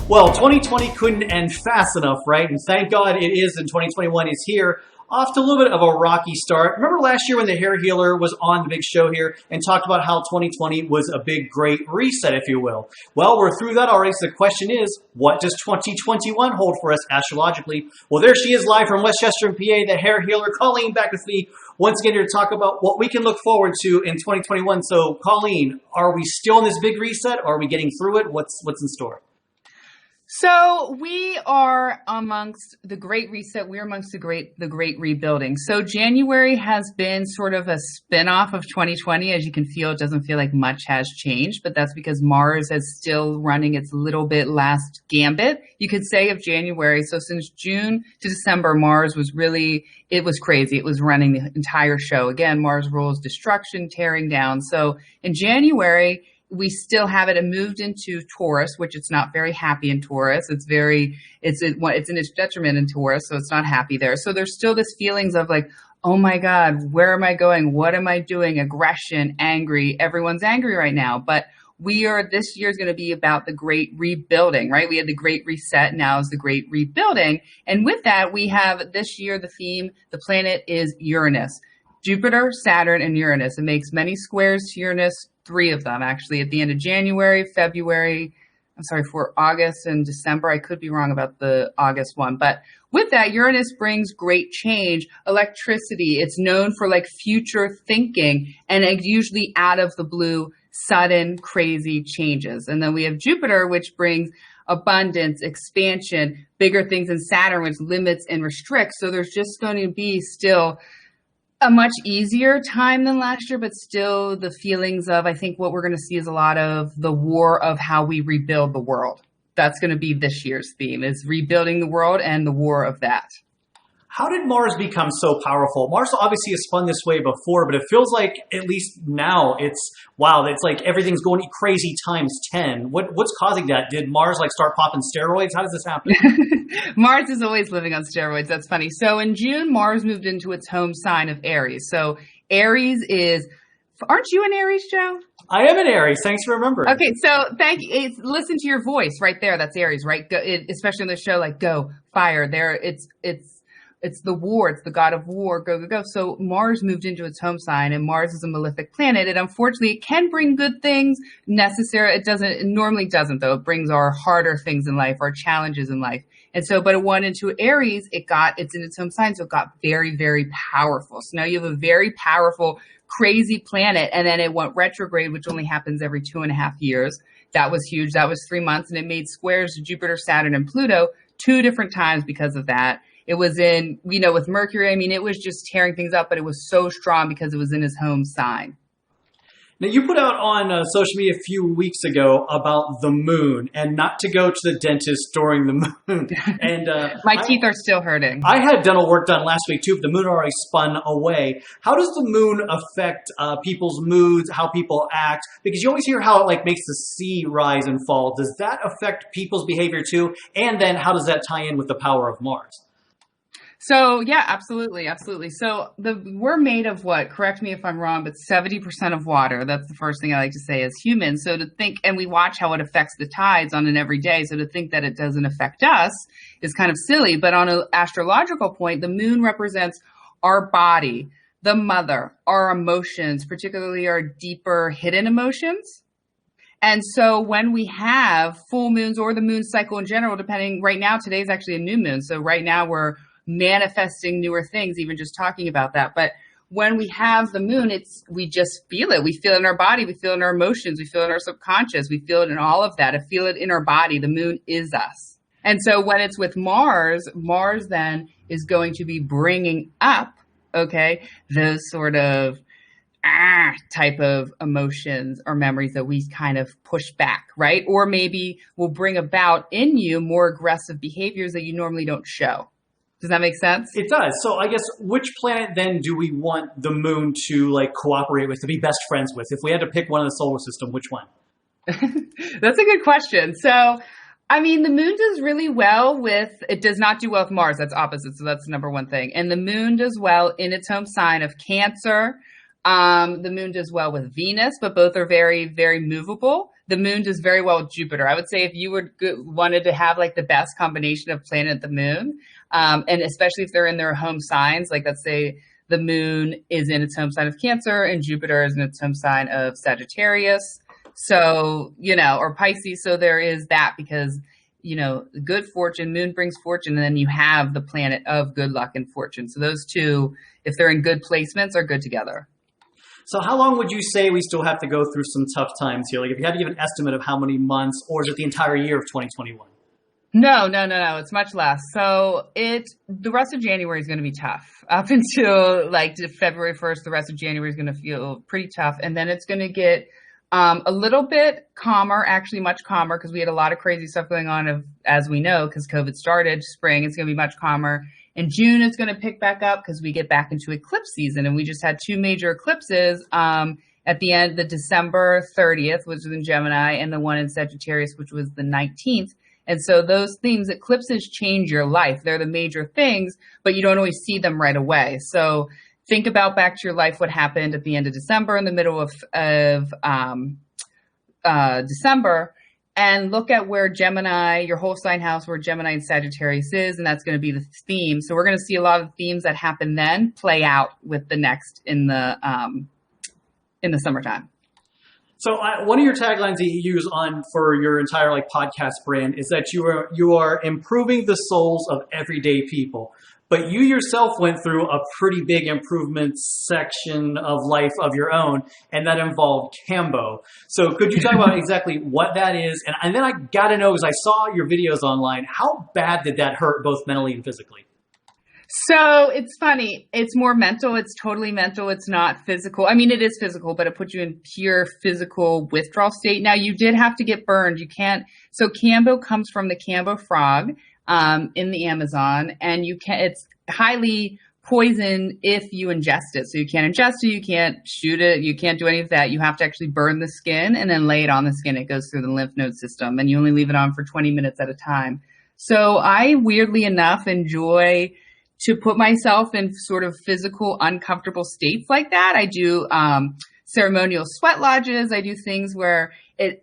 Well, 2020 couldn't end fast enough, right? And thank God it is, and 2021 is here. Off to a little bit of a rocky start. Remember last year when the hair healer was on the big show here and talked about how 2020 was a big, great reset, if you will? Well, we're through that already. So the question is, what does 2021 hold for us astrologically? Well, there she is live from Westchester, PA, the hair healer, Colleen, back with me once again here to talk about what we can look forward to in 2021. So, Colleen, are we still in this big reset? Are we getting through it? What's in store? So we are amongst the Great Reset. We're amongst the Great Rebuilding. So January has been sort of a spin-off of 2020. As you can feel, it doesn't feel like much has changed, but that's because Mars is still running its little bit last gambit, you could say, of January. So since June to December, Mars was it was crazy. It was running the entire show. Again, Mars rules destruction, tearing down. So in January, we still have it moved into Taurus, which it's not very happy in Taurus. It's in its detriment in Taurus, so it's not happy there. So there's still this feelings of like, oh my God, where am I going? What am I doing? Aggression, angry. Everyone's angry right now. But this year is going to be about the great rebuilding, right? We had the great reset. Now is the great rebuilding. And with that, we have this year, the theme, the planet is Uranus. Jupiter, Saturn, and Uranus. It makes many squares to Uranus, 3 of them actually, at the end of January, for August and December. I could be wrong about the August one. But with that, Uranus brings great change, electricity. It's known for like future thinking and usually out of the blue, sudden, crazy changes. And then we have Jupiter, which brings abundance, expansion, bigger things, and Saturn, which limits and restricts. So there's just going to be still a much easier time than last year, but still the feelings of, I think what we're going to see is a lot of the war of how we rebuild the world. That's going to be this year's theme, is rebuilding the world and the war of that. How did Mars become so powerful? Mars obviously has spun this way before, but it feels like, at least now, it's like everything's going crazy times 10. What's causing that? Did Mars start popping steroids? How does this happen? Mars is always living on steroids. That's funny. So in June, Mars moved into its home sign of Aries. So Aries aren't you an Aries, Joe? I am an Aries. Thanks for remembering. Okay, so thank you. Listen to your voice right there. That's Aries, right? Especially on the show, like go, fire. There, it's the war. It's the god of war. Go, go, go. So Mars moved into its home sign, and Mars is a malefic planet. And unfortunately, it can bring good things. It normally doesn't, though. It brings our harder things in life, our challenges in life. And so, but it went into Aries. It's in its home sign. So it got very, very powerful. So now you have a very powerful, crazy planet. And then it went retrograde, which only happens every 2.5 years. That was huge. That was 3 months. And it made squares to Jupiter, Saturn, and Pluto 2 different times because of that. It was with Mercury, it was just tearing things up, but it was so strong because it was in his home sign. Now, you put out on social media a few weeks ago about the moon and not to go to the dentist during the moon. And my teeth are still hurting. I had dental work done last week, too, but the moon already spun away. How does the moon affect people's moods, how people act? Because you always hear how it makes the sea rise and fall. Does that affect people's behavior, too? And then how does that tie in with the power of Mars? So yeah, absolutely. Absolutely. So we're made of what? Correct me if I'm wrong, but 70% of water. That's the first thing I like to say as humans. So to think, and we watch how it affects the tides on an everyday. So to think that it doesn't affect us is kind of silly. But on an astrological point, the moon represents our body, the mother, our emotions, particularly our deeper hidden emotions. And so when we have full moons or the moon cycle in general, depending, right now, today's actually a new moon. So right now we're manifesting newer things, even just talking about that. But when we have the moon, we just feel it. We feel it in our body. We feel it in our emotions. We feel it in our subconscious. We feel it in all of that. I feel it in our body. The moon is us. And so when it's with Mars then is going to be bringing up, those sort of type of emotions or memories that we kind of push back, right? Or maybe will bring about in you more aggressive behaviors that you normally don't show. Does that make sense? It does. So I guess which planet then do we want the moon to cooperate with, to be best friends with? If we had to pick one in the solar system, which one? That's a good question. So, the moon does really well it does not do well with Mars. That's opposite. So that's the number one thing. And the moon does well in its home sign of Cancer. The moon does well with Venus, but both are very, very movable. the moon does very well with Jupiter. I would say if you wanted to have like the best combination of planet and the moon, and especially if they're in their home signs, like let's say the moon is in its home sign of Cancer and Jupiter is in its home sign of Sagittarius. So, or Pisces. So there is that because, good fortune, moon brings fortune, and then you have the planet of good luck and fortune. So those two, if they're in good placements, are good together. So how long would you say we still have to go through some tough times here? Like if you had to give an estimate of how many months, or is it the entire year of 2021? No. It's much less. So the rest of January is going to be tough up until like February 1st. The rest of January is going to feel pretty tough. And then it's going to get a little bit calmer, actually much calmer, because we had a lot of crazy stuff going on as we know, because COVID started spring. It's going to be much calmer. In June, it's going to pick back up because we get back into eclipse season. And we just had 2 major eclipses at the end, the December 30th, which was in Gemini, and the one in Sagittarius, which was the 19th. And so those things, eclipses change your life. They're the major things, but you don't always see them right away. So think about back to your life, what happened at the end of December, in the middle of December, and look at where Gemini, your whole sign house, where Gemini and Sagittarius is, and that's going to be the theme. So we're going to see a lot of themes that happen then play out with the next in the summertime. So one of your taglines that you use for your entire podcast brand is that you are improving the souls of everyday people. But you yourself went through a pretty big improvement section of life of your own, and that involved Kambo. So could you talk about exactly what that is? And then I got to know, because I saw your videos online, how bad did that hurt both mentally and physically? So it's funny. It's more mental. It's totally mental. It's not physical. I mean, it is physical, but it puts you in pure physical withdrawal state. Now, you did have to get burned. You can't. So Kambo comes from the Kambo frog in the Amazon, and it's highly poison if you ingest it. So you can't ingest it. You can't shoot it. You can't do any of that. You have to actually burn the skin and then lay it on the skin. It goes through the lymph node system, and you only leave it on for 20 minutes at a time. So I, weirdly enough, enjoy to put myself in sort of physical, uncomfortable states like that. I do ceremonial sweat lodges. I do things where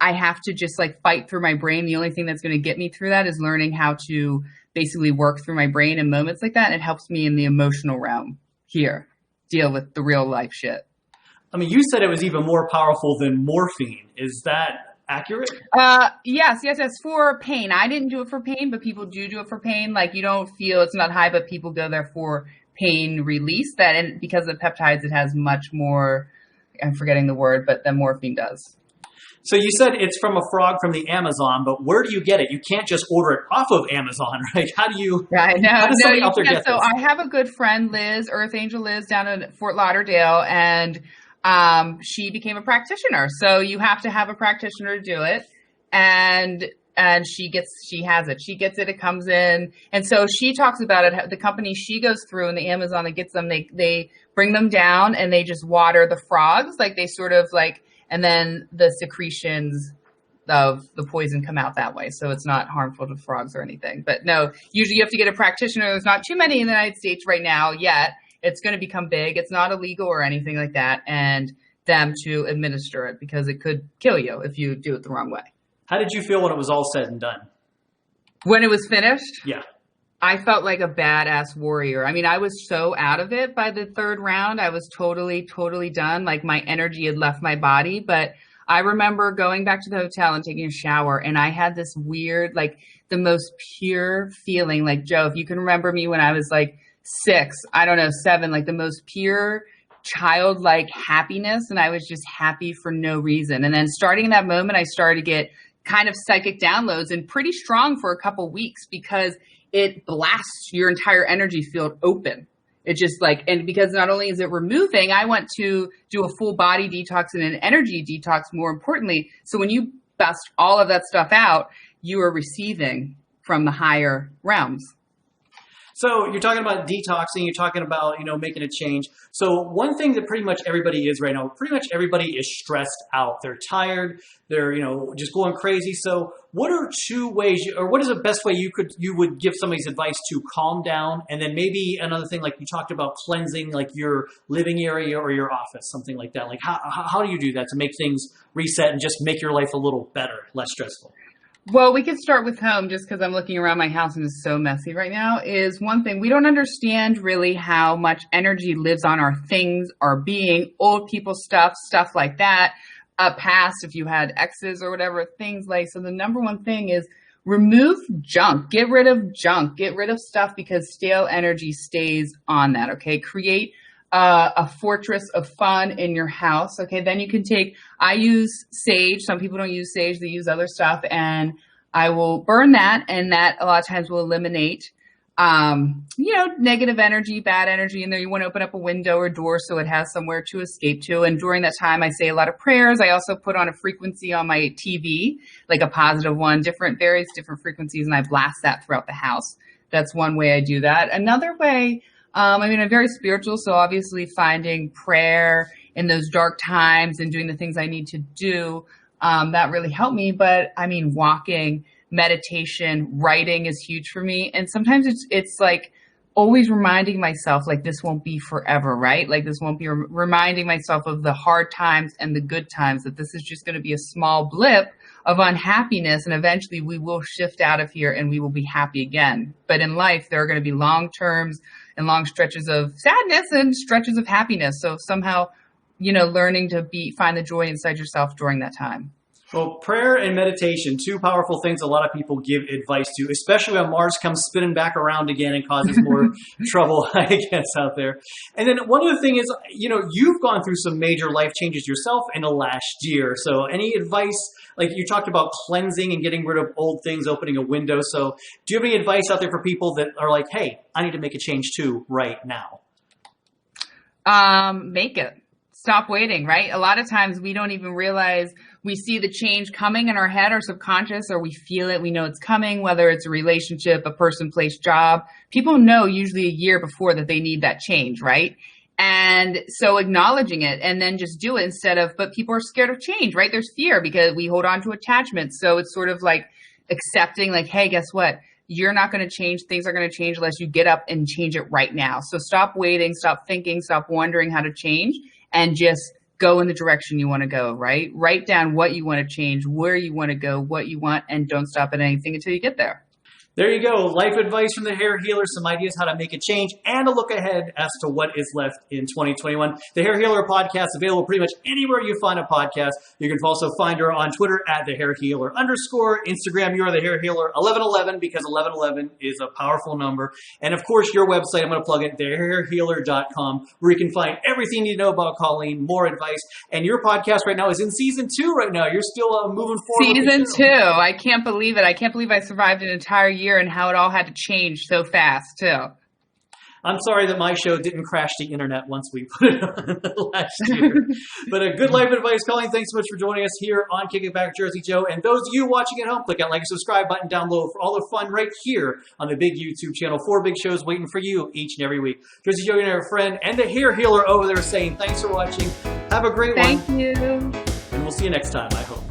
I have to just like fight through my brain. The only thing that's going to get me through that is learning how to basically work through my brain in moments like that. And it helps me in the emotional realm here deal with the real life shit. I mean, you said it was even more powerful than morphine. Is that accurate? Yes, for pain. I didn't do it for pain, but people do it for pain. Like you don't feel it's not high, but people go there for pain release. And because of peptides, it has much more, I'm forgetting the word, but than morphine does. So you said it's from a frog from the Amazon, but where do you get it? You can't just order it off of Amazon, right? How do you? Right, how does somebody out there get so this? I have a good friend, Liz, Earth Angel Liz, down in Fort Lauderdale, and she became a practitioner. So you have to have a practitioner to do it, and she has it. She gets it. It comes in, and so she talks about it. The company she goes through and the Amazon that gets them, they bring them down and they just water the frogs, like they sort of like. And then the secretions of the poison come out that way. So it's not harmful to frogs or anything. But no, usually you have to get a practitioner. There's not too many in the United States right now yet. It's going to become big. It's not illegal or anything like that. And them to administer it because it could kill you if you do it the wrong way. How did you feel when it was all said and done? When it was finished? Yeah. I felt like a badass warrior. I mean, I was so out of it by the 3rd round. I was totally, totally done. Like my energy had left my body. But I remember going back to the hotel and taking a shower, and I had this weird, like the most pure feeling. Like, Joe, if you can remember me when I was like 6, I don't know, 7, like the most pure childlike happiness. And I was just happy for no reason. And then starting in that moment, I started to get kind of psychic downloads and pretty strong for a couple weeks because it blasts your entire energy field open. It just like, and because not only is it removing, I went to do a full body detox and an energy detox more importantly. So when you bust all of that stuff out, you are receiving from the higher realms. So you're talking about detoxing, you're talking about, making a change. So one thing that pretty much everybody is right now, pretty much everybody is stressed out. They're tired. They're, just going crazy. So what are two ways, or what is the best way you would give somebody's advice to calm down? And then maybe another thing, like you talked about cleansing, like your living area or your office, something like that. Like how do you do that to make things reset and just make your life a little better, less stressful? Well, we can start with home just because I'm looking around my house and it's so messy right now. Is one thing, we don't understand really how much energy lives on our things, our being, old people stuff like that, past if you had exes or whatever, things like, so the number one thing is remove junk, get rid of junk, get rid of stuff because stale energy stays on that, okay? Create a fortress of fun in your house. Okay. Then you can I use sage. Some people don't use sage. They use other stuff, and I will burn that. And that a lot of times will eliminate, negative energy, bad energy in there. You want to open up a window or door so it has somewhere to escape to. And during that time, I say a lot of prayers. I also put on a frequency on my TV, like a positive one, various different frequencies, and I blast that throughout the house. That's one way I do that. Another way, I'm very spiritual, so obviously finding prayer in those dark times and doing the things I need to do, that really helped me. But walking, meditation, writing is huge for me. And sometimes it's like always reminding myself, like, this won't be forever, right? Like, this won't be reminding myself of the hard times and the good times, that this is just going to be a small blip of unhappiness. And eventually we will shift out of here and we will be happy again. But in life, there are going to be long terms and long stretches of sadness and stretches of happiness. So somehow, learning to find the joy inside yourself during that time. Well, prayer and meditation, two powerful things a lot of people give advice to, especially when Mars comes spinning back around again and causes more trouble, I guess, out there. And then one other thing is, you've gone through some major life changes yourself in the last year. So any advice, like you talked about cleansing and getting rid of old things, opening a window. So do you have any advice out there for people that are like, hey, I need to make a change too right now? Make it. Stop waiting, right? A lot of times we don't even realize we see the change coming in our head or subconscious, or we feel it. We know it's coming, whether it's a relationship, a person, place, job. People know usually a year before that they need that change, right? And so acknowledging it and then just do it but people are scared of change, right? There's fear because we hold on to attachments. So it's sort of like accepting, like, hey, guess what? You're not going to change. Things are going to change unless you get up and change it right now. So stop waiting, stop thinking, stop wondering how to change, and just go in the direction you want to go, right? Write down what you want to change, where you want to go, what you want, and don't stop at anything until you get there. There you go. Life advice from the Hair Healer, some ideas how to make a change, and a look ahead as to what is left in 2021. The Hair Healer podcast available pretty much anywhere you find a podcast. You can also find her on Twitter at the Hair Healer _. Instagram, you are the Hair Healer 1111 because 1111 is a powerful number. And of course, your website, I'm going to plug it, thehairhealer.com, where you can find everything you know about Colleen, more advice. And your podcast right now is in season 2 right now. You're still moving forward. Season 2. I can't believe it. I can't believe I survived an entire year and how it all had to change so fast too. I'm sorry that my show didn't crash the internet once we put it on last year. But a good life advice, Colleen. Thanks so much for joining us here on Kick It Back Jersey Joe. And those of you watching at home, click that like and subscribe button down below for all the fun right here on the big YouTube channel. 4 big shows waiting for you each and every week. Jersey Joe, your friend, and the Hair Healer over there saying thanks for watching. Have a great one. Thank you. And we'll see you next time, I hope.